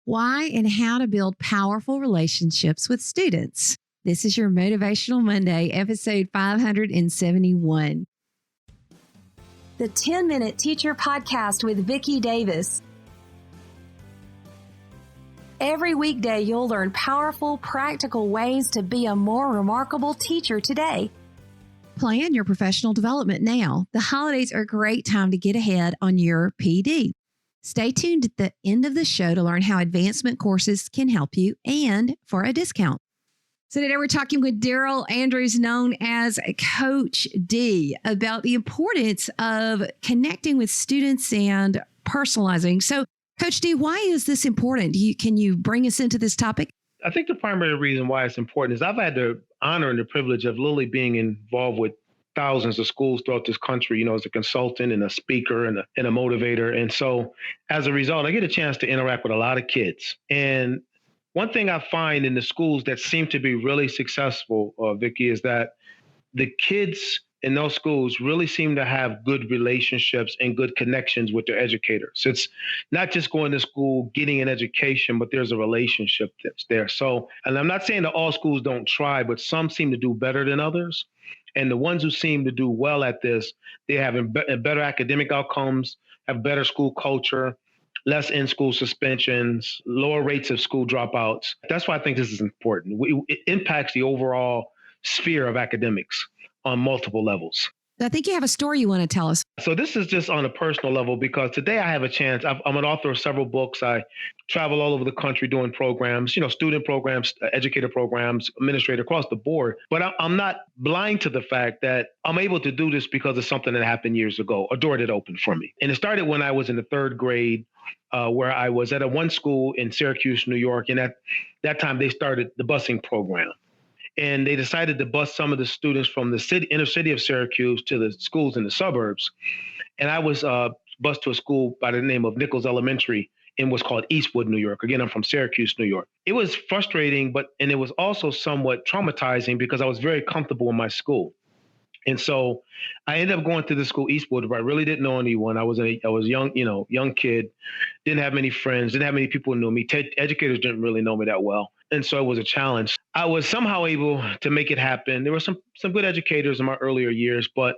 why and how to build powerful relationships with students. This is your Motivational Monday, episode 571. The 10-Minute Teacher Podcast with Vicki Davis. Every weekday, you'll learn powerful, practical ways to be a more remarkable teacher today. Plan your professional development now. The holidays are a great time to get ahead on your PD. Stay tuned at the end of the show to learn how advancement courses can help you and for a discount. So today we're talking with Darrell Andrews, known as Coach D, about the importance of connecting with students and personalizing. So Coach D, why is this important? Can you bring us into this topic? I think the primary reason why it's important is I've had the honor and the privilege of literally being involved with thousands of schools throughout this country, as a consultant and a speaker and a motivator. And so as a result, I get a chance to interact with a lot of kids. And one thing I find in the schools that seem to be really successful, Vicki, is that the kids in those schools really seem to have good relationships and good connections with their educators. It's not just going to school, getting an education, but there's a relationship that's there. So, and I'm not saying that all schools don't try, but some seem to do better than others. And the ones who seem to do well at this, they have better academic outcomes, have better school culture, less in-school suspensions, lower rates of school dropouts. That's why I think this is important. It impacts the overall sphere of academics on multiple levels. I think you have a story you want to tell us. So this is just on a personal level because today I have a chance. I'm an author of several books. I travel all over the country doing programs, student programs, educator programs, administrator across the board. But I'm not blind to the fact that I'm able to do this because of something that happened years ago, a door that opened for me. And it started when I was in the third grade, where I was at one school in Syracuse, New York. And at that time, they started the busing program. And they decided to bus some of the students from the inner city of Syracuse to the schools in the suburbs. And I was bused to a school by the name of Nichols Elementary in what's called Eastwood, New York. Again, I'm from Syracuse, New York. It was frustrating, and it was also somewhat traumatizing because I was very comfortable in my school. And so I ended up going to the school Eastwood, where I really didn't know anyone. I was young, young kid, didn't have many friends, didn't have many people who knew me. Educators didn't really know me that well. And so it was a challenge. I was somehow able to make it happen. There were some good educators in my earlier years, but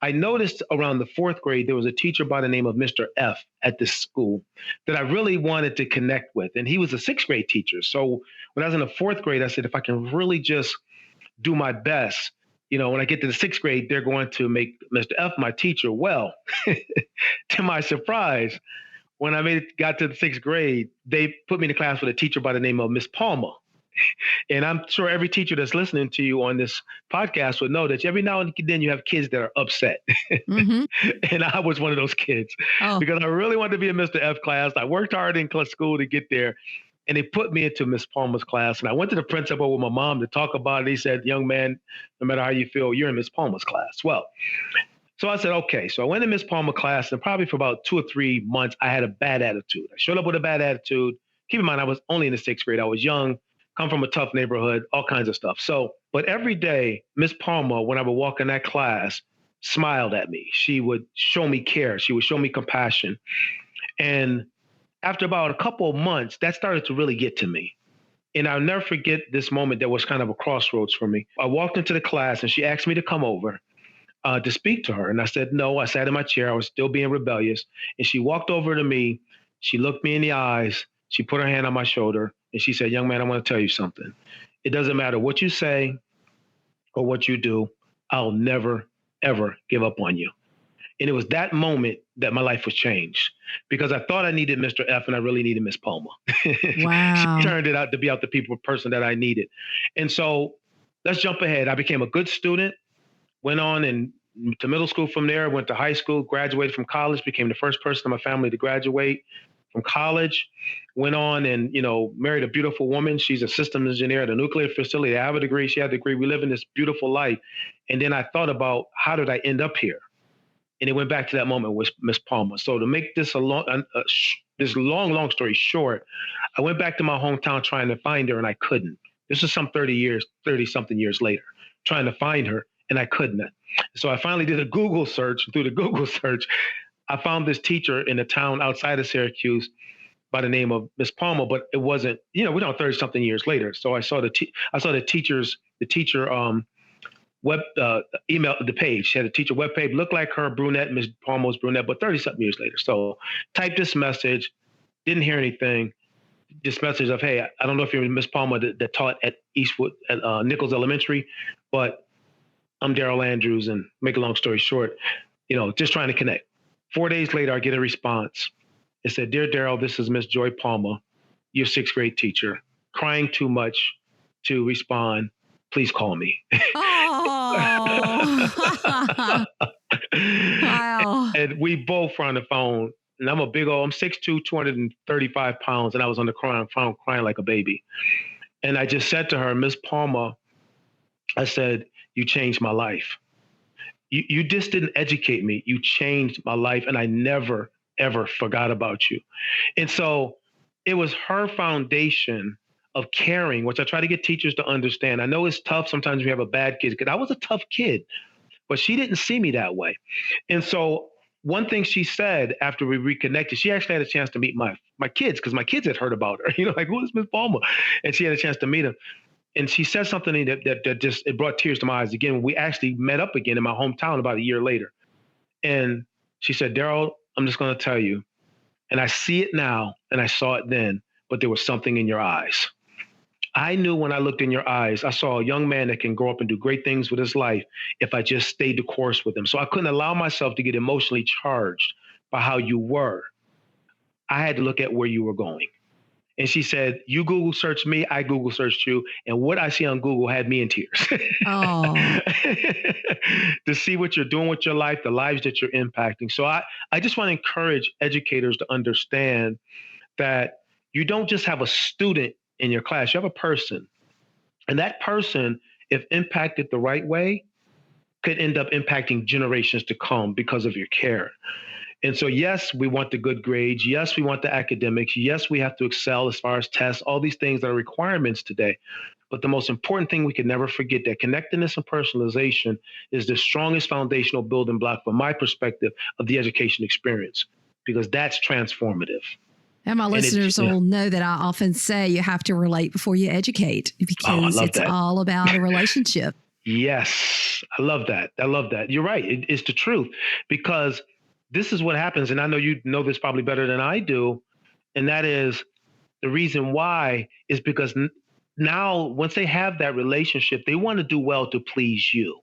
I noticed around the fourth grade, there was a teacher by the name of Mr. F at this school that I really wanted to connect with. And he was a sixth grade teacher. So when I was in the fourth grade, I said, if I can really just do my best, when I get to the sixth grade, they're going to make Mr. F my teacher. Well, to my surprise, when I got to the sixth grade, they put me in a class with a teacher by the name of Miss Palmer. And I'm sure every teacher that's listening to you on this podcast would know that every now and then you have kids that are upset. Mm-hmm. And I was one of those kids because I really wanted to be in Mr. F class. I worked hard in school to get there. And they put me into Miss Palmer's class. And I went to the principal with my mom to talk about it. He said, young man, no matter how you feel, you're in Miss Palmer's class. Well, so I said, okay. So I went to Miss Palmer's class, and probably for about 2 or 3 months, I had a bad attitude. I showed up with a bad attitude. Keep in mind, I was only in the sixth grade. I was young, come from a tough neighborhood, all kinds of stuff. But every day, Miss Palmer, when I would walk in that class, smiled at me. She would show me care. She would show me compassion. And after about a couple of months, that started to really get to me. And I'll never forget this moment that was kind of a crossroads for me. I walked into the class and she asked me to come over to speak to her. And I said, no. I sat in my chair. I was still being rebellious. And she walked over to me. She looked me in the eyes. She put her hand on my shoulder and she said, young man, I want to tell you something. It doesn't matter what you say or what you do. I'll never, ever give up on you. And it was that moment that my life was changed because I thought I needed Mr. F and I really needed Miss Palmer. Wow. She turned it out to be the person that I needed. And so let's jump ahead. I became a good student, went on to middle school from there, went to high school, graduated from college, became the first person in my family to graduate from college, went on and, married a beautiful woman. She's a systems engineer at a nuclear facility. I have a degree. She had a degree. We live in this beautiful life. And then I thought about how did I end up here? And it went back to that moment with Miss Palmer. So to make this long story short, I went back to my hometown trying to find her and I couldn't. This is some 30-something years later, trying to find her and I couldn't. So I finally did a Google search. Through the Google search, I found this teacher in a town outside of Syracuse by the name of Miss Palmer, but it wasn't, we're now 30 something years later. So I saw the teacher web email the page. She had a teacher web page, looked like her, brunette, Miss Palmer was brunette, but 30 something years later. So typed this message, didn't hear anything. This message of, hey, I don't know if you're Miss Palmer that taught at Eastwood at Nichols Elementary, but I'm Darrell Andrews, and make a long story short, just trying to connect. 4 days later, I get a response. It said, "Dear Darrell, this is Miss Joy Palmer, your sixth grade teacher. Crying too much to respond. Please call me." Oh, wow. And we both were on the phone. And I'm 6'2", 235 pounds. And I was on the phone crying like a baby. And I just said to her, "Miss Palmer," I said, "you changed my life. You just didn't educate me. You changed my life. And I never, ever forgot about you." And so it was her foundation of caring, which I try to get teachers to understand. I know it's tough. Sometimes we have a bad kid, because I was a tough kid, but she didn't see me that way. And so one thing she said after we reconnected, she actually had a chance to meet my kids, because my kids had heard about her, like, who is Miss Palmer? And she had a chance to meet him. And she said something that just, it brought tears to my eyes again. We actually met up again in my hometown about a year later. And she said, "Darrell, I'm just going to tell you, and I see it now, and I saw it then, but there was something in your eyes. I knew when I looked in your eyes, I saw a young man that can grow up and do great things with his life if I just stayed the course with him. So I couldn't allow myself to get emotionally charged by how you were. I had to look at where you were going." And she said, "You Google searched me, I Google searched you. And what I see on Google had me in tears." Oh, To see what you're doing with your life, the lives that you're impacting. So I just want to encourage educators to understand that you don't just have a student in your class, you have a person. And that person, if impacted the right way, could end up impacting generations to come because of your care. And so, yes, we want the good grades. Yes, we want the academics. Yes, we have to excel as far as tests, all these things that are requirements today. But the most important thing we can never forget, that connectedness and personalization is the strongest foundational building block, from my perspective, of the education experience, because that's transformative. and my listeners will know that I often say you have to relate before you educate, because it's all about a relationship. Yes, I love that. I love that. You're right. It's the truth, because this is what happens. And I know you know this probably better than I do. And that is, the reason why is because now once they have that relationship, they want to do well to please you.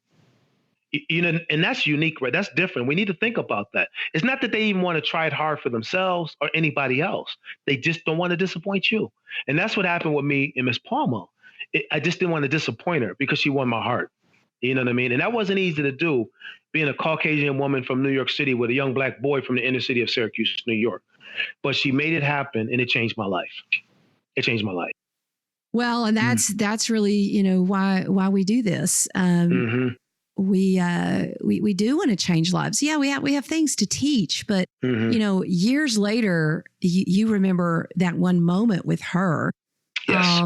And that's unique, right? That's different. We need to think about that. It's not that they even want to try it hard for themselves or anybody else. They just don't want to disappoint you. And that's what happened with me and Miss Palmer. I just didn't want to disappoint her, because she won my heart. You know what I mean? And that wasn't easy to do, being a Caucasian woman from New York City with a young black boy from the inner city of Syracuse, New York. But she made it happen, and it changed my life. It changed my life. Well, and that's really, why we do this. We do want to change lives. Yeah, we have things to teach, but years later, you remember that one moment with her. Yes.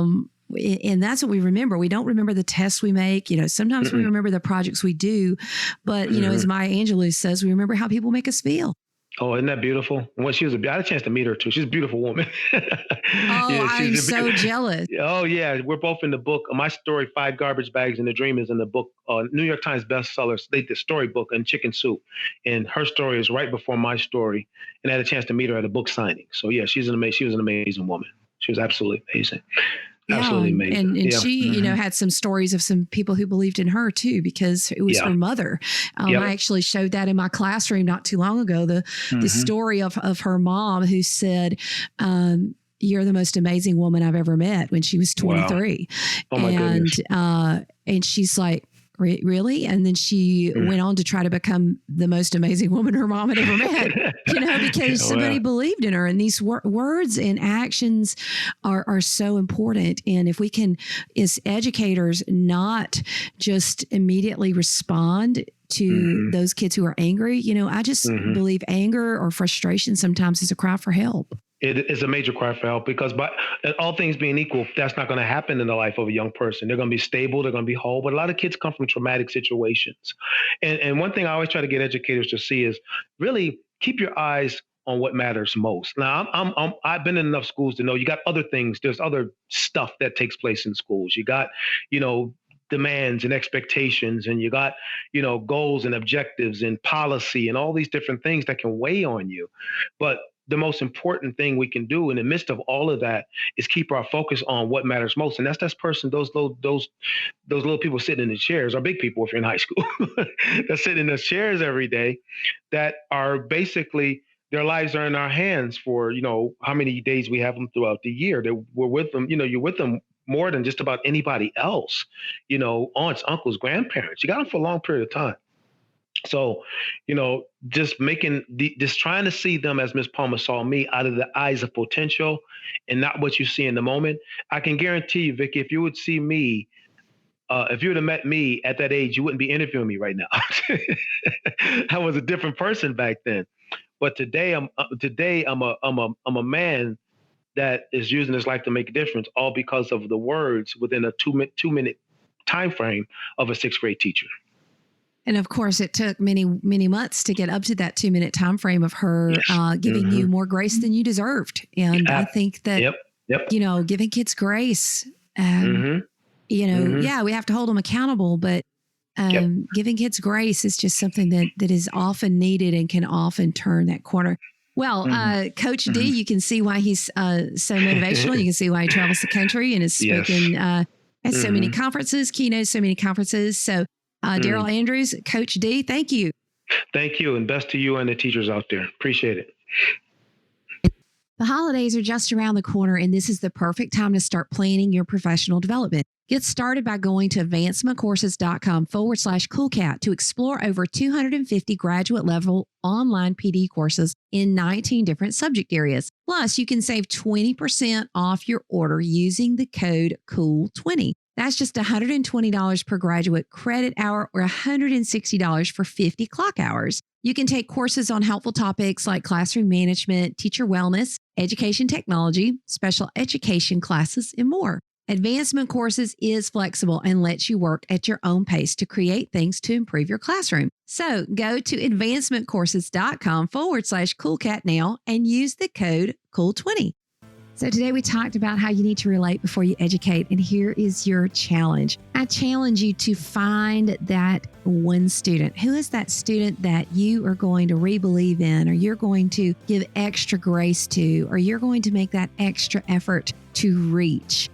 And that's what we remember. We don't remember the tests we make. Sometimes we remember the projects we do, but as Maya Angelou says, we remember how people make us feel. Oh, isn't that beautiful? Well, I had a chance to meet her too. She's a beautiful woman. I'm so jealous. Oh yeah, we're both in the book. My story, 5 Garbage Bags and a Dream, is in the book. New York Times bestseller. They did the storybook and Chicken Soup, and her story is right before my story. And I had a chance to meet her at a book signing. So yeah, she was an amazing woman. She was absolutely amazing. Absolutely amazing. And she, had some stories of some people who believed in her too, because it was her mother. I actually showed that in my classroom not too long ago, the story of her mom, who said, "You're the most amazing woman I've ever met," when she was 23. Wow. Oh my goodness. And she's like, "Really?" And then she went on to try to become the most amazing woman her mom had ever met, because somebody believed in her. And these words and actions are so important. And if we can, as educators, not just immediately respond to those kids who are angry, I just believe anger or frustration sometimes is a cry for help. It is a major cry for help, because by all things being equal, that's not going to happen in the life of a young person. They're going to be stable. They're going to be whole. But a lot of kids come from traumatic situations. And one thing I always try to get educators to see is really keep your eyes on what matters most. Now, I've been in enough schools to know you got other things. There's other stuff that takes place in schools. You got, demands and expectations, and you got, goals and objectives and policy and all these different things that can weigh on you. But the most important thing we can do in the midst of all of that is keep our focus on what matters most. And that's that person, those little people sitting in the chairs, or big people if you're in high school, that sit in the chairs every day, that are basically, their lives are in our hands for, how many days we have them throughout the year. That we're with them, you're with them more than just about anybody else, aunts, uncles, grandparents. You got them for a long period of time. So, just trying to see them as Miss Palmer saw me, out of the eyes of potential and not what you see in the moment. I can guarantee you, Vicki, if you would see me, if you would have met me at that age, you wouldn't be interviewing me right now. I was a different person back then. But today I'm a man that is using his life to make a difference, all because of the words within a 2-minute time frame of a 6th grade teacher. And of course, it took many, many months to get up to that 2-minute time frame of her giving you more grace than you deserved. And I think that, giving kids grace, yeah, we have to hold them accountable, but giving kids grace is just something that is often needed and can often turn that corner. Well, Coach D, you can see why he's so motivational. You can see why he travels the country and has spoken at so many conferences, keynotes, so many conferences. So Darrell Andrews, Coach D, thank you. Thank you. And best to you and the teachers out there. Appreciate it. The holidays are just around the corner, and this is the perfect time to start planning your professional development. Get started by going to advancementcourses.com/coolcat to explore over 250 graduate level online PD courses in 19 different subject areas. Plus, you can save 20% off your order using the code COOL20. That's just $120 per graduate credit hour or $160 for 50 clock hours. You can take courses on helpful topics like classroom management, teacher wellness, education technology, special education classes, and more. Advancement Courses is flexible and lets you work at your own pace to create things to improve your classroom. So go to advancementcourses.com/coolcat now and use the code COOL20. So today we talked about how you need to relate before you educate, and here is your challenge. I challenge you to find that one student. Who is that student that you are going to re-believe in, or you're going to give extra grace to, or you're going to make that extra effort to reach?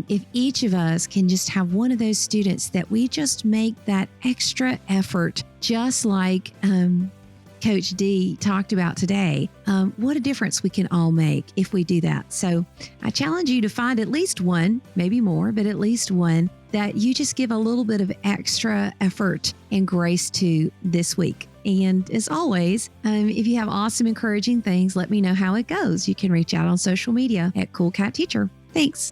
If each of us can just have one of those students that we just make that extra effort, just like Coach D talked about today, what a difference we can all make if we do that. So I challenge you to find at least one, maybe more, but at least one that you just give a little bit of extra effort and grace to this week. And as always, if you have awesome, encouraging things, let me know how it goes. You can reach out on social media at Cool Cat Teacher. Thanks.